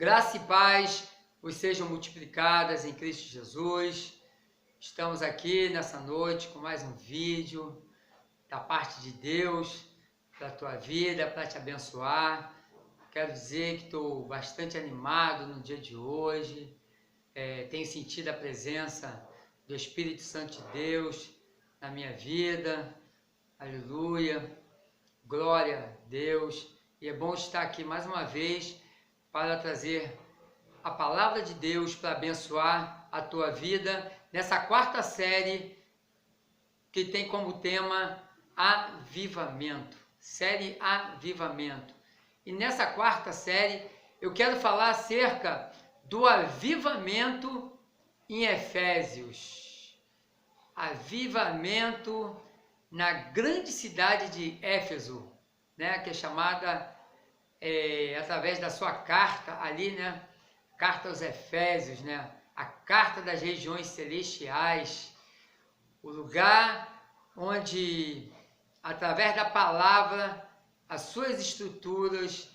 Graça e paz vos sejam multiplicadas em Cristo Jesus. Estamos aqui nessa noite com mais um vídeo da parte de Deus para a tua vida, para te abençoar. Quero dizer que estou bastante animado no dia de hoje. Tenho sentido a presença do Espírito Santo de Deus na minha vida. Aleluia, glória a Deus. E é bom estar aqui mais uma vez para trazer a palavra de Deus para abençoar a tua vida nessa quarta série que tem como tema Avivamento, série Avivamento. E nessa quarta série eu quero falar acerca do avivamento em Efésios. Avivamento na grande cidade de Éfeso, né, que é chamada através da sua carta ali, né, carta aos Efésios, né, a carta das regiões celestiais, o lugar onde, através da palavra, as suas estruturas,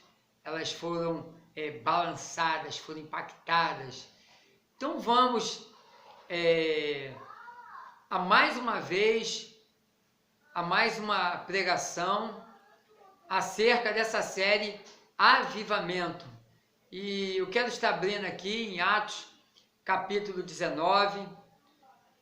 elas foram balançadas, foram impactadas. Então vamos a mais uma vez, a mais uma pregação acerca dessa série Avivamento. E eu quero estar abrindo aqui em Atos, capítulo 19,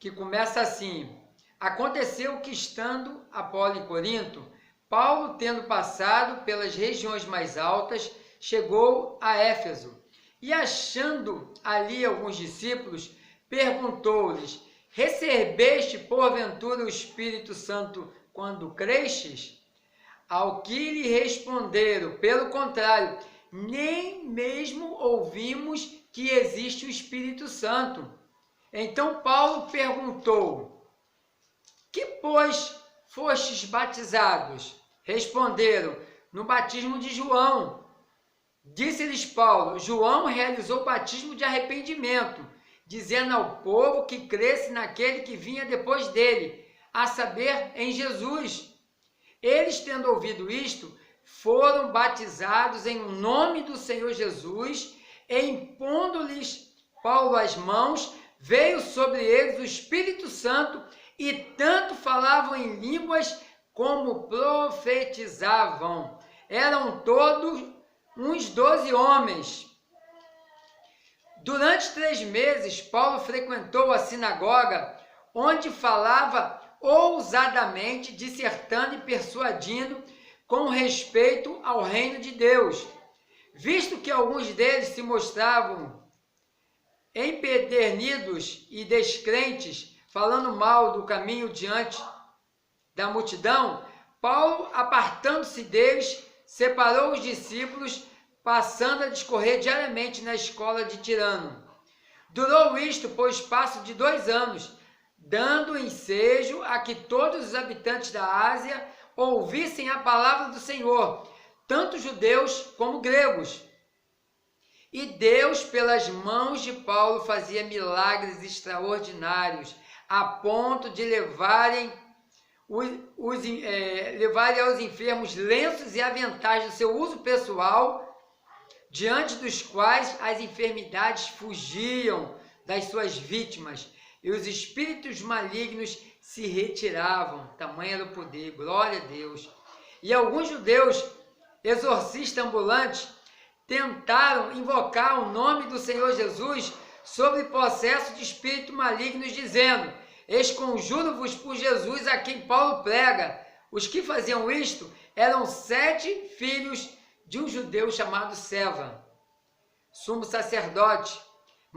que começa assim: Aconteceu que, estando Apolo em Corinto, Paulo, tendo passado pelas regiões mais altas, chegou a Éfeso, e achando ali alguns discípulos, perguntou-lhes: Recebeste porventura o Espírito Santo quando crestes? Ao que lhe responderam: Pelo contrário, nem mesmo ouvimos que existe o Espírito Santo. Então Paulo perguntou: Que, pois, fostes batizados? Responderam: No batismo de João. Disse-lhes Paulo: João realizou o batismo de arrependimento, dizendo ao povo que cresce naquele que vinha depois dele, a saber, em Jesus. Eles, tendo ouvido isto, foram batizados em nome do Senhor Jesus, e impondo-lhes Paulo as mãos, veio sobre eles o Espírito Santo, e tanto falavam em línguas como profetizavam. Eram todos uns 12 homens. Durante 3 meses, Paulo frequentou a sinagoga, onde falava ousadamente, dissertando e persuadindo com respeito ao reino de Deus. Visto que alguns deles se mostravam empedernidos e descrentes, falando mal do caminho diante da multidão, Paulo, apartando-se deles, separou os discípulos, passando a discorrer diariamente na escola de Tirano. Durou isto por espaço de 2 anos, dando ensejo a que todos os habitantes da Ásia ouvissem a palavra do Senhor, tanto judeus como gregos. E Deus, pelas mãos de Paulo, fazia milagres extraordinários, a ponto de levarem aos enfermos lenços e aventais do seu uso pessoal, diante dos quais as enfermidades fugiam das suas vítimas, e os espíritos malignos se retiravam. Tamanho era o poder, glória a Deus. E alguns judeus, exorcistas ambulantes, tentaram invocar o nome do Senhor Jesus sobre processo de espírito malignos, dizendo: Esconjuro-vos por Jesus a quem Paulo prega. Os que faziam isto eram 7 filhos de um judeu chamado Seva, sumo sacerdote.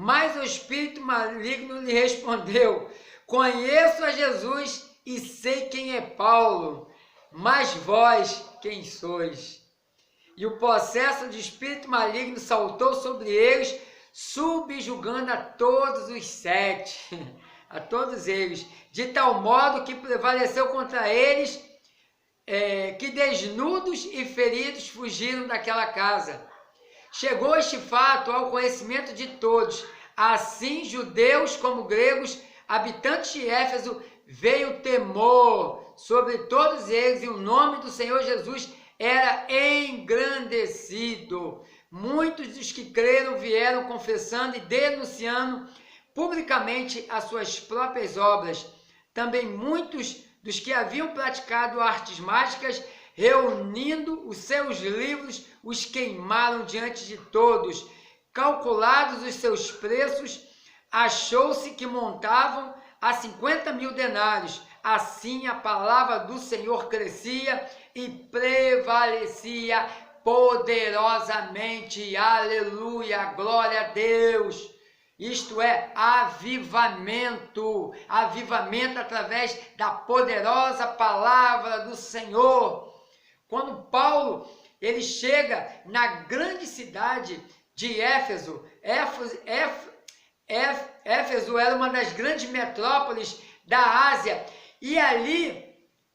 Mas o espírito maligno lhe respondeu: Conheço a Jesus e sei quem é Paulo, mas vós quem sois? E o processo de espírito maligno saltou sobre eles, subjugando a todos os 7, a todos eles, de tal modo que prevaleceu contra eles, que desnudos e feridos fugiram daquela casa. Chegou este fato ao conhecimento de todos. Assim, judeus como gregos, habitantes de Éfeso, veio temor sobre todos eles, e o nome do Senhor Jesus era engrandecido. muitos dos que creram vieram confessando e denunciando publicamente as suas próprias obras. Também muitos dos que haviam praticado artes mágicas, reunindo os seus livros, os queimaram diante de todos. Calculados os seus preços, achou-se que montavam a 50.000 denários. Assim a palavra do Senhor crescia e prevalecia poderosamente. Aleluia, glória a Deus. Isto é avivamento, avivamento através da poderosa palavra do Senhor. Quando Paulo ele chega na grande cidade de Éfeso, Éfeso era uma das grandes metrópoles da Ásia, e ali,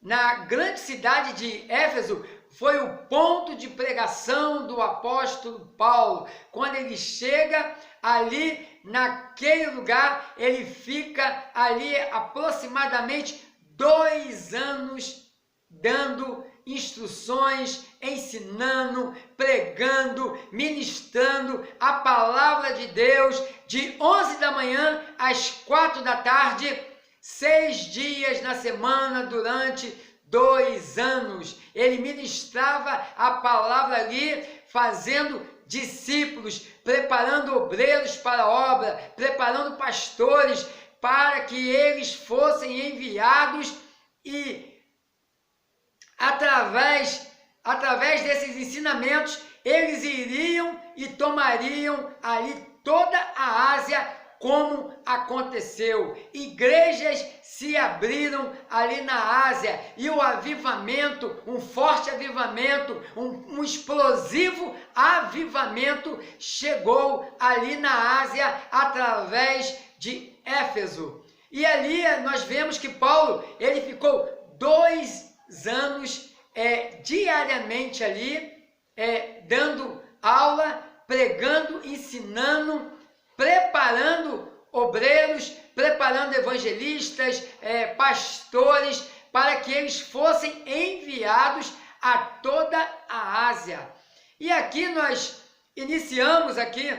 na grande cidade de Éfeso, foi o ponto de pregação do apóstolo Paulo. Quando ele chega ali, naquele lugar, ele fica ali aproximadamente 2 anos dando instruções, ensinando, pregando, ministrando a palavra de Deus, de 11 da manhã às 4 da tarde, 6 dias na semana, durante 2 anos. Ele ministrava a palavra ali, fazendo discípulos, preparando obreiros para a obra, preparando pastores para que eles fossem enviados e através desses ensinamentos, eles iriam e tomariam ali toda a Ásia, como aconteceu. Igrejas se abriram ali na Ásia, e o avivamento, um forte avivamento, um explosivo avivamento chegou ali na Ásia através de Éfeso. E ali nós vemos que Paulo, ele ficou 2 anos diariamente ali, dando aula, pregando, ensinando, preparando obreiros, preparando evangelistas, pastores, para que eles fossem enviados a toda a Ásia. E aqui nós iniciamos aqui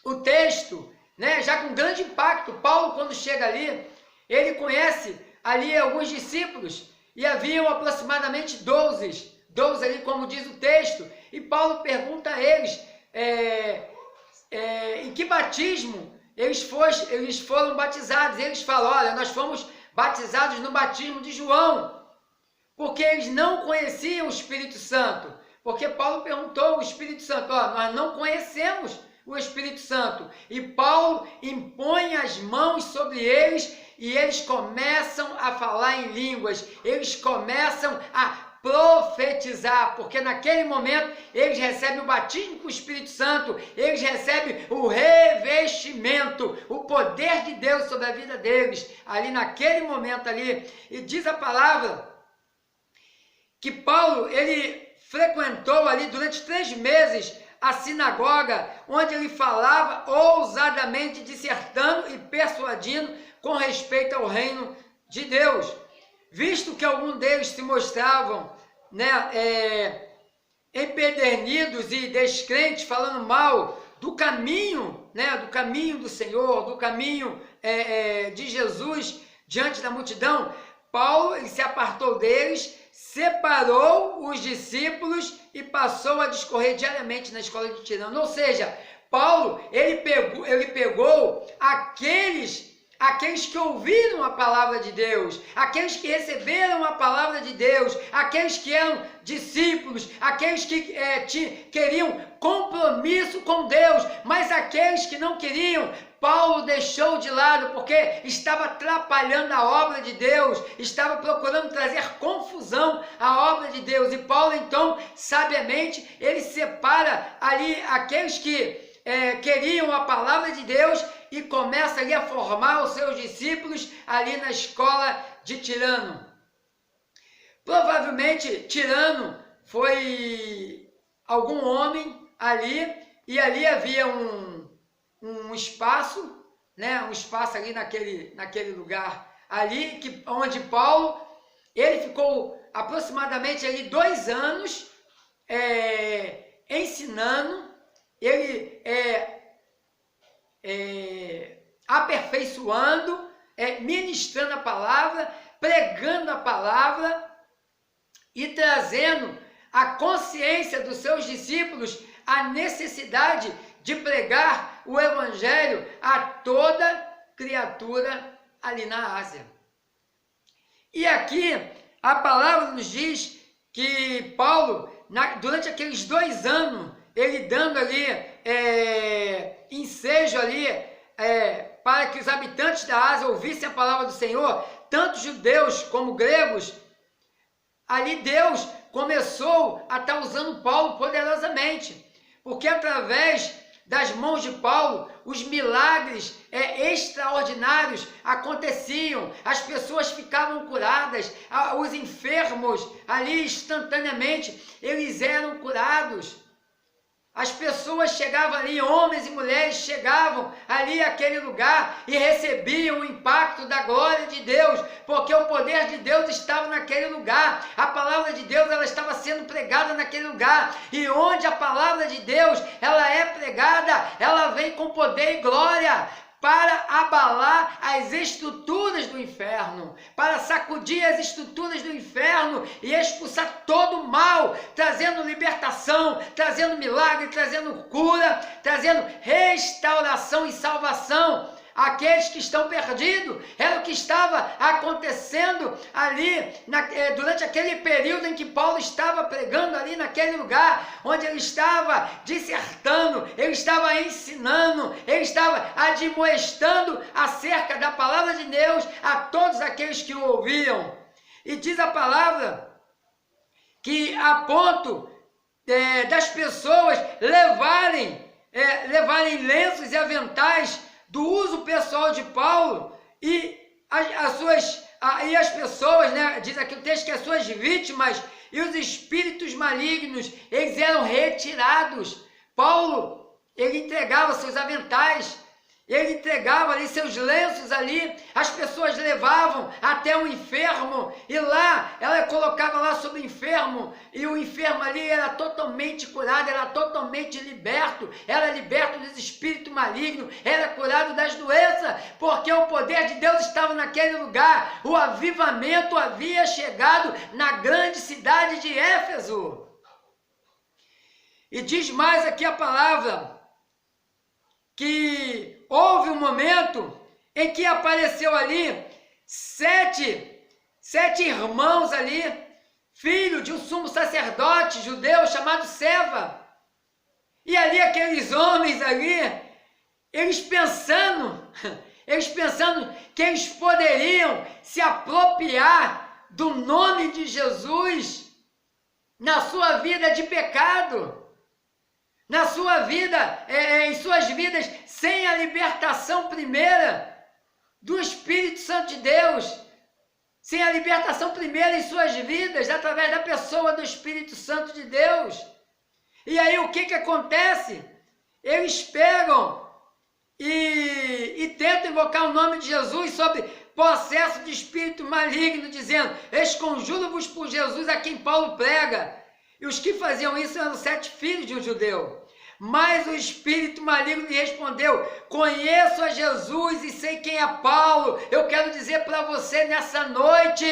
o texto, né, já com grande impacto. Paulo, quando chega ali, ele conhece ali alguns discípulos, e haviam aproximadamente 12 ali, como diz o texto, e Paulo pergunta a eles em que batismo eles foram batizados. E eles falam: olha, nós fomos batizados no batismo de João, porque eles não conheciam o Espírito Santo. Porque Paulo perguntou ao Espírito Santo: ó, nós não conhecemos o Espírito Santo. E Paulo impõe as mãos sobre eles, e eles começam a falar em línguas, eles começam a profetizar, porque naquele momento eles recebem o batismo com o Espírito Santo, eles recebem o revestimento, o poder de Deus sobre a vida deles, ali naquele momento ali. E diz a palavra que Paulo, ele frequentou ali durante 3 meses a sinagoga, onde ele falava ousadamente, dissertando e persuadindo com respeito ao reino de Deus. Visto que alguns deles se mostravam, né, empedernidos e descrentes, falando mal do caminho, né, do caminho do Senhor, do caminho de Jesus diante da multidão, Paulo se apartou deles, separou os discípulos e passou a discorrer diariamente na escola de Tirano. Ou seja, Paulo, ele pegou aqueles que ouviram a palavra de Deus, aqueles que receberam a palavra de Deus, aqueles que eram discípulos, aqueles que queriam compromisso com Deus, mas aqueles que não queriam, Paulo deixou de lado, porque estava atrapalhando a obra de Deus, estava procurando trazer confusão à obra de Deus. E Paulo, então, sabiamente, ele separa ali aqueles que queriam a palavra de Deus, e começa ali a formar os seus discípulos ali na escola de Tirano. Provavelmente Tirano foi algum homem ali, e ali havia um espaço, né, um espaço ali naquele lugar ali, onde Paulo, ele ficou aproximadamente ali 2 anos ensinando, ele aperfeiçoando, ministrando a palavra, pregando a palavra e trazendo a consciência dos seus discípulos a necessidade de pregar o evangelho a toda criatura ali na Ásia. E aqui a palavra nos diz que Paulo, durante aqueles 2 anos, ele dando ali ensejo ali para que os habitantes da Ásia ouvissem a palavra do Senhor, tanto judeus como gregos, ali Deus começou a estar usando Paulo poderosamente, porque através das mãos de Paulo, os milagres extraordinários aconteciam, as pessoas ficavam curadas, os enfermos ali instantaneamente, eles eram curados. As pessoas chegavam ali, homens e mulheres chegavam ali àquele lugar e recebiam o impacto da glória de Deus, porque o poder de Deus estava naquele lugar, a palavra de Deus ela estava sendo pregada naquele lugar, e onde a palavra de Deus ela é pregada, ela vem com poder e glória, para abalar as estruturas do inferno, para sacudir as estruturas do inferno e expulsar todo o mal, trazendo libertação, trazendo milagre, trazendo cura, trazendo restauração e salvação àqueles que estão perdidos. Era o que estava acontecendo ali durante aquele período em que Paulo estava pregando ali naquele lugar, onde ele estava dissertando, ele estava ensinando, ele estava admoestando acerca da palavra de Deus a todos aqueles que o ouviam. E diz a palavra que a ponto das pessoas levarem lenços e aventais do uso pessoal de Paulo, e as pessoas, diz aqui o texto que as suas vítimas e os espíritos malignos, eles eram retirados. Paulo, ele entregava seus aventais, ele entregava ali seus lenços ali, as pessoas levavam até o enfermo, e lá, ela colocava lá sobre o enfermo, e o enfermo ali era totalmente curado, era totalmente liberto, era liberto dos espíritos malignos, era curado das doenças, porque o poder de Deus estava naquele lugar, o avivamento havia chegado na grande cidade de Éfeso. E diz mais aqui a palavra, que houve um momento em que apareceu ali sete irmãos ali, filho de um sumo sacerdote judeu chamado Seva. E ali aqueles homens ali, eles pensando que eles poderiam se apropriar do nome de Jesus na sua vida de pecado, na sua vida, em suas vidas, sem a libertação primeira do Espírito Santo de Deus, sem a libertação primeira em suas vidas, através da pessoa do Espírito Santo de Deus. E aí o que acontece? Eles pegam e tentam invocar o nome de Jesus sobre processo de espírito maligno, dizendo: esconjuro-vos por Jesus a quem Paulo prega. E os que faziam isso eram 7 filhos de um judeu. Mas o espírito maligno lhe respondeu: conheço a Jesus e sei quem é Paulo. Eu quero dizer para você nessa noite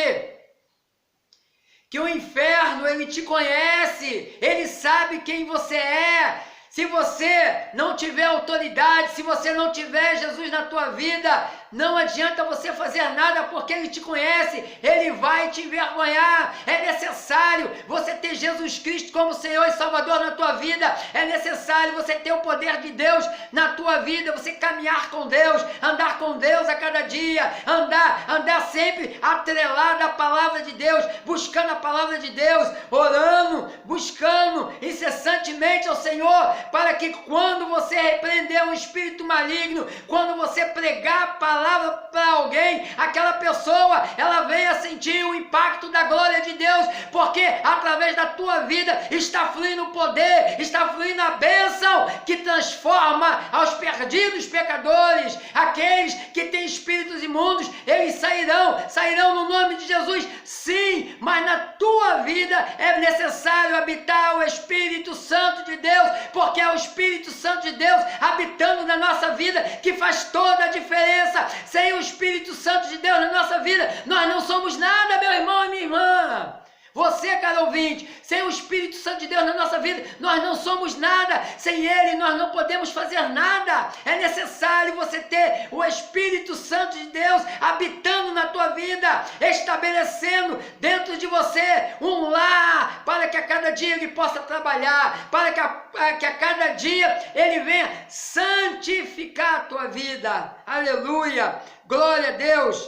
que o inferno, ele te conhece, ele sabe quem você é. Se você não tiver autoridade, se você não tiver Jesus na tua vida, não adianta você fazer nada, porque Ele te conhece, Ele vai te envergonhar. É necessário você ter Jesus Cristo como Senhor e Salvador na tua vida, é necessário você ter o poder de Deus na tua vida, você caminhar com Deus, andar com Deus a cada dia, andar sempre atrelado à palavra de Deus, buscando a palavra de Deus, orando, buscando incessantemente ao Senhor, para que quando você repreender um espírito maligno, quando você pregar a palavra para alguém, aquela pessoa, ela venha sentir o impacto da glória de Deus, porque através da tua vida está fluindo o poder, está fluindo a bênção que transforma transforma aos perdidos pecadores, aqueles que têm espíritos imundos, eles sairão no nome de Jesus, sim, mas na tua vida é necessário habitar o Espírito Santo de Deus, porque é o Espírito Santo de Deus habitando na nossa vida que faz toda a diferença. Sem o Espírito Santo de Deus na nossa vida, nós não somos nada, meu irmão e minha irmã. Você, caro ouvinte, sem o Espírito Santo de Deus na nossa vida, nós não somos nada. Sem Ele, nós não podemos fazer nada. É necessário você ter o Espírito Santo de Deus habitando na tua vida, estabelecendo dentro de você um lar, para que a cada dia Ele possa trabalhar, para que a cada dia Ele venha santificar a tua vida. Aleluia! Glória a Deus!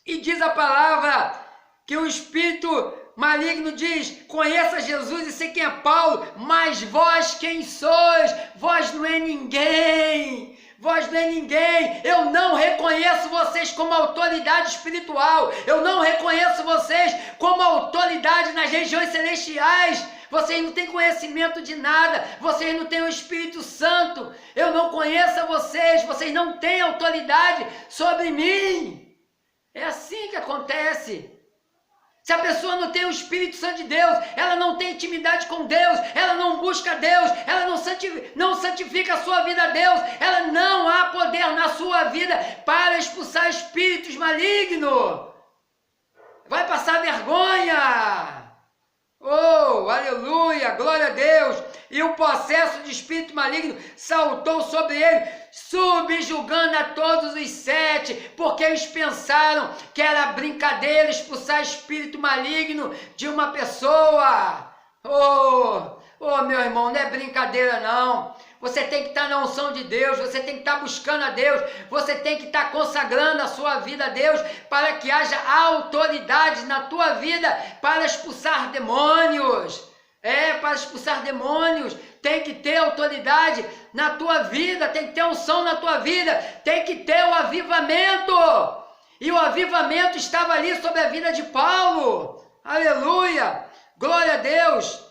E diz a palavra que o Espírito maligno diz: conheça Jesus e sei quem é Paulo, mas vós quem sois? Vós não é ninguém. Vós não é ninguém. Eu não reconheço vocês como autoridade espiritual. Eu não reconheço vocês como autoridade nas regiões celestiais. Vocês não têm conhecimento de nada. Vocês não têm o Espírito Santo. Eu não conheço vocês. Vocês não têm autoridade sobre mim. É assim que acontece. Se a pessoa não tem o Espírito Santo de Deus, ela não tem intimidade com Deus, ela não busca Deus, ela não santifica a sua vida a Deus, ela não há poder na sua vida para expulsar espíritos malignos. Vai passar vergonha. Oh, aleluia, glória a Deus. E o possesso de espírito maligno saltou sobre ele, subjugando a todos os 7, porque eles pensaram que era brincadeira expulsar espírito maligno de uma pessoa. Oh, meu irmão, não é brincadeira não. Você tem que estar na unção de Deus, você tem que estar buscando a Deus, você tem que estar consagrando a sua vida a Deus, para que haja autoridade na tua vida para expulsar demônios. Para expulsar demônios, tem que ter autoridade na tua vida, tem que ter unção na tua vida, tem que ter o avivamento. E o avivamento estava ali sobre a vida de Paulo. Aleluia, glória a Deus.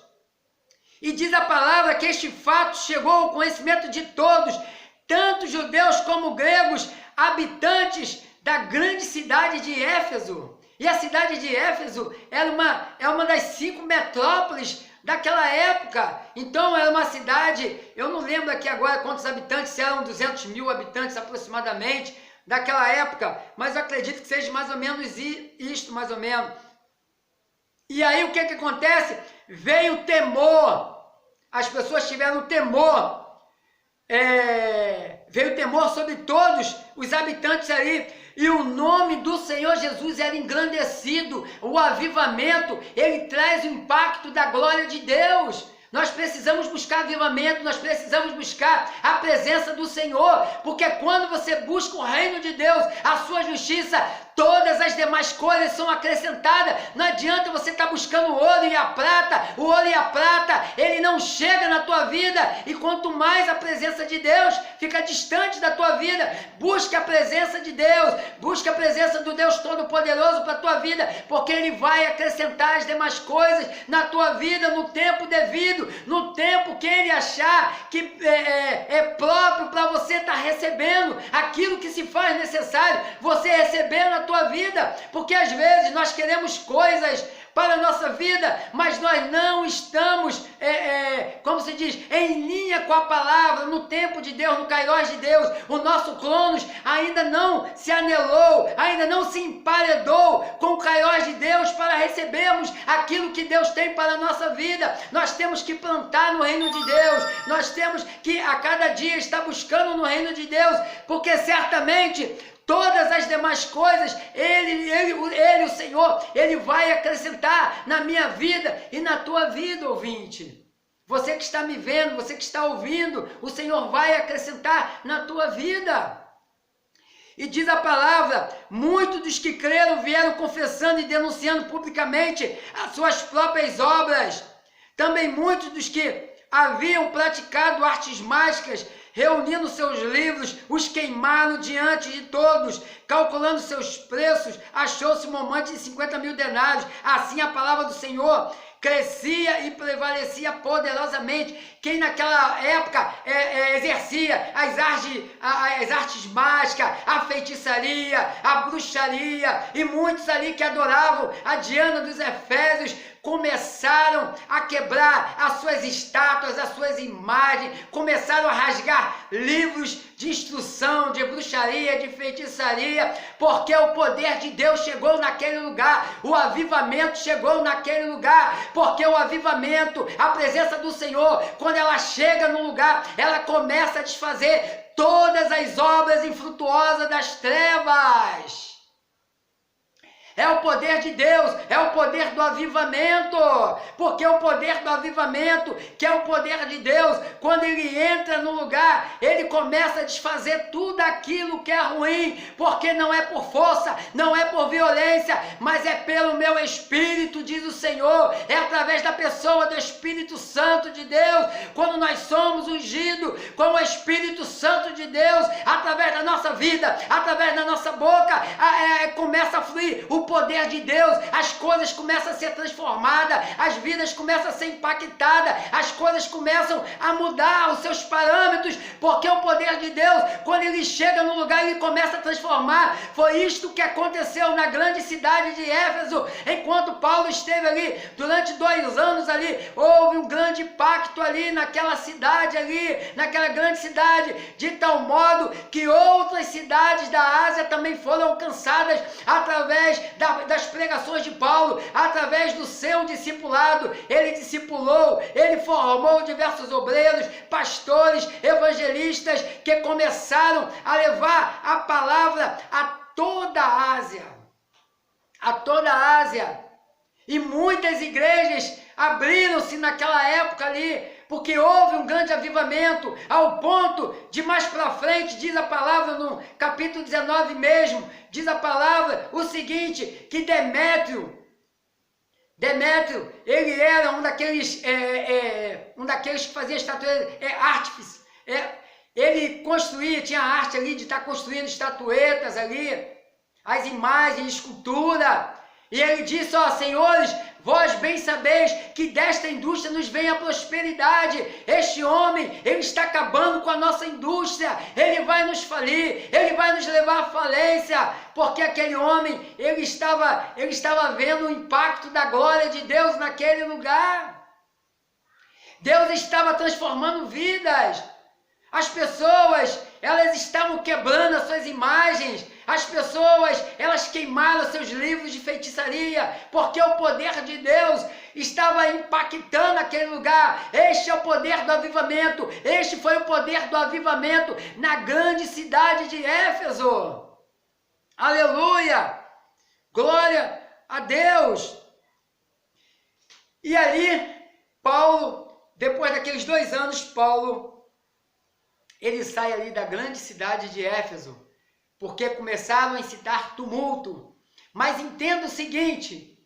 E diz a palavra que este fato chegou ao conhecimento de todos, tanto judeus como gregos, habitantes da grande cidade de Éfeso. E a cidade de Éfeso é uma das 5 metrópoles daquela época. Então era uma cidade, eu não lembro aqui agora quantos habitantes, se eram 200 mil habitantes aproximadamente daquela época, mas eu acredito que seja mais ou menos isto, mais ou menos. E aí o que acontece? Veio temor, as pessoas tiveram temor, veio temor sobre todos os habitantes ali, e o nome do Senhor Jesus era engrandecido. O avivamento, ele traz o impacto da glória de Deus. Nós precisamos buscar avivamento, nós precisamos buscar a presença do Senhor, porque quando você busca o reino de Deus, a sua justiça, todas as demais coisas são acrescentadas. Não adianta você estar buscando o ouro e a prata, ele não chega na tua vida, e quanto mais a presença de Deus fica distante da tua vida, busca a presença de Deus, busca a presença do Deus Todo-Poderoso para a tua vida, porque Ele vai acrescentar as demais coisas na tua vida no tempo devido, no tempo que Ele achar que é próprio para você estar recebendo aquilo que se faz necessário, você receber na tua vida, porque às vezes nós queremos coisas para a nossa vida, mas nós não estamos, como se diz, em linha com a palavra, no tempo de Deus, no Kairos de Deus. O nosso Cronos ainda não se anelou, ainda não se emparedou com o Kairos de Deus para recebermos aquilo que Deus tem para a nossa vida. Nós temos que plantar no reino de Deus, nós temos que a cada dia estar buscando no reino de Deus, porque certamente todas as demais coisas, Ele, o Senhor, Ele vai acrescentar na minha vida e na tua vida, ouvinte. Você que está me vendo, você que está ouvindo, o Senhor vai acrescentar na tua vida. E diz a palavra, muitos dos que creram vieram confessando e denunciando publicamente as suas próprias obras. Também muitos dos que haviam praticado artes mágicas, reunindo seus livros, os queimaram diante de todos, calculando seus preços, achou-se um montante de 50 mil denários. Assim a palavra do Senhor, crescia e prevalecia poderosamente. Quem naquela época exercia as artes mágicas, a feitiçaria, a bruxaria, e muitos ali que adoravam a Diana dos Efésios, começaram a quebrar as suas estátuas, as suas imagens, começaram a rasgar livros de instrução, de bruxaria, de feitiçaria, porque o poder de Deus chegou naquele lugar, o avivamento chegou naquele lugar, porque o avivamento, a presença do Senhor, quando ela chega no lugar, ela começa a desfazer todas as obras infrutuosas das trevas. É o poder de Deus, é o poder do avivamento, porque o poder do avivamento, que é o poder de Deus, quando ele entra no lugar, ele começa a desfazer tudo aquilo que é ruim, porque não é por força, não é por violência, mas é pelo meu Espírito, diz o Senhor, é através da pessoa do Espírito Santo de Deus, quando nós somos ungidos com o Espírito Santo de Deus, através da nossa vida, através da nossa boca, começa a fluir o poder de Deus, as coisas começam a ser transformadas, as vidas começam a ser impactadas, as coisas começam a mudar os seus parâmetros, porque o poder de Deus, quando ele chega no lugar, ele começa a transformar. Foi isto que aconteceu na grande cidade de Éfeso, enquanto Paulo esteve ali, durante 2 anos ali, houve um grande impacto ali naquela cidade ali, naquela grande cidade, de tal modo que outras cidades da Ásia também foram alcançadas através das pregações de Paulo, através do seu discipulado. Ele discipulou, ele formou diversos obreiros, pastores, evangelistas, que começaram a levar a palavra a toda a Ásia, e muitas igrejas abriram-se naquela época ali, porque houve um grande avivamento, ao ponto de mais para frente, diz a palavra no capítulo 19 mesmo, diz a palavra o seguinte, que Demétrio, ele era um daqueles que fazia estatuetas, artífice, ele construía, tinha a arte ali de estar construindo estatuetas ali, as imagens, escultura, e ele disse, senhores, vós bem sabeis que desta indústria nos vem a prosperidade. Este homem, ele está acabando com a nossa indústria, ele vai nos falir, ele vai nos levar à falência, porque aquele homem, ele estava vendo o impacto da glória de Deus naquele lugar. Deus estava transformando vidas. As pessoas, elas estavam quebrando as suas imagens. As pessoas, elas queimaram seus livros de feitiçaria, porque o poder de Deus estava impactando aquele lugar. Este é o poder do avivamento. Este foi o poder do avivamento na grande cidade de Éfeso. Aleluia! Glória a Deus! E ali, Paulo, depois daqueles 2 anos, Paulo, ele sai ali da grande cidade de Éfeso, porque começaram a incitar tumulto. Mas entenda o seguinte,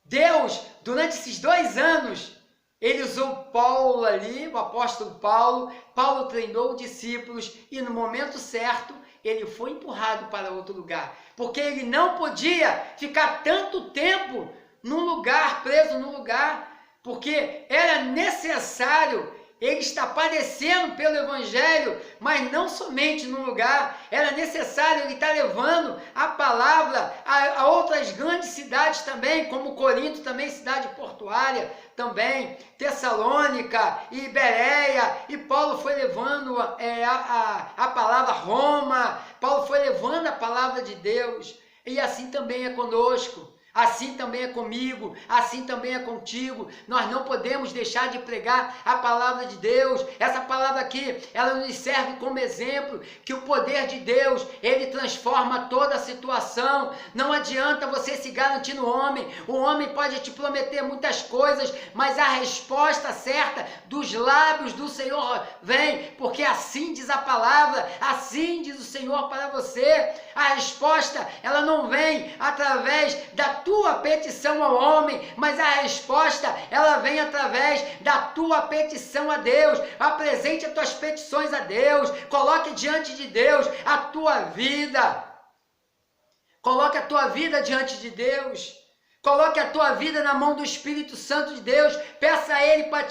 Deus, durante esses 2 anos, ele usou Paulo ali, o apóstolo Paulo treinou discípulos, e no momento certo, ele foi empurrado para outro lugar, porque ele não podia ficar tanto tempo num lugar, preso num lugar, porque era necessário. Ele está padecendo pelo Evangelho, mas não somente num lugar, era necessário ele estar levando a palavra a outras grandes cidades também, como Corinto, também cidade portuária, também Tessalônica e Bereia, e Paulo foi levando a palavra a Roma, Paulo foi levando a palavra de Deus, e assim também é conosco. Assim também é comigo, assim também é contigo. Nós não podemos deixar de pregar a palavra de Deus. Essa palavra aqui, ela nos serve como exemplo que o poder de Deus, ele transforma toda a situação. Não adianta você se garantir no homem. O homem pode te prometer muitas coisas, mas a resposta certa dos lábios do Senhor vem, porque assim diz a palavra, assim diz o Senhor para você. A resposta, ela não vem através da tua petição ao homem, mas a resposta, ela vem através da tua petição a Deus. Apresente as tuas petições a Deus, coloque diante de Deus a tua vida, coloque a tua vida diante de Deus, Coloque a tua vida na mão do Espírito Santo de Deus. Peça a Ele para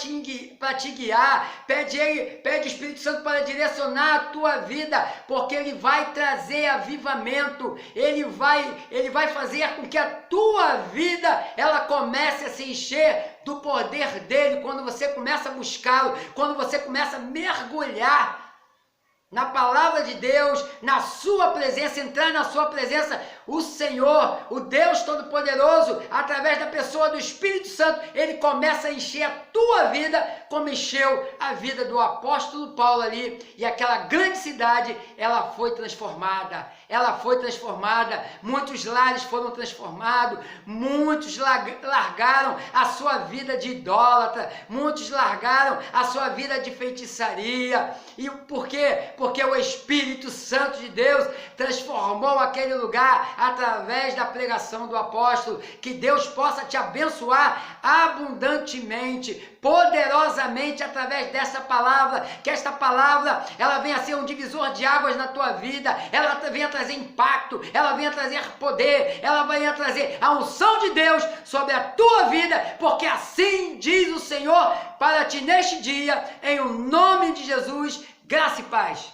te guiar. Pede o Espírito Santo para direcionar a tua vida, porque Ele vai trazer avivamento. Ele vai fazer com que a tua vida ela comece a se encher do poder dele. Quando você começa a buscá-lo, quando você começa a mergulhar na palavra de Deus, na sua presença, entrar na sua presença, o Senhor, o Deus Todo-Poderoso, através da pessoa do Espírito Santo, Ele começa a encher a tua vida, como encheu a vida do apóstolo Paulo ali, e aquela grande cidade, ela foi transformada, muitos lares foram transformados, muitos largaram a sua vida de idólatra, muitos largaram a sua vida de feitiçaria. E por quê? Porque o Espírito Santo de Deus transformou aquele lugar através da pregação do apóstolo. Que Deus possa te abençoar abundantemente, poderosamente através dessa palavra, que esta palavra ela venha a ser um divisor de águas na tua vida, ela venha trazer impacto, ela venha trazer poder, ela venha trazer a unção de Deus sobre a tua vida, porque assim diz o Senhor para ti neste dia, em o nome de Jesus. Graça e paz.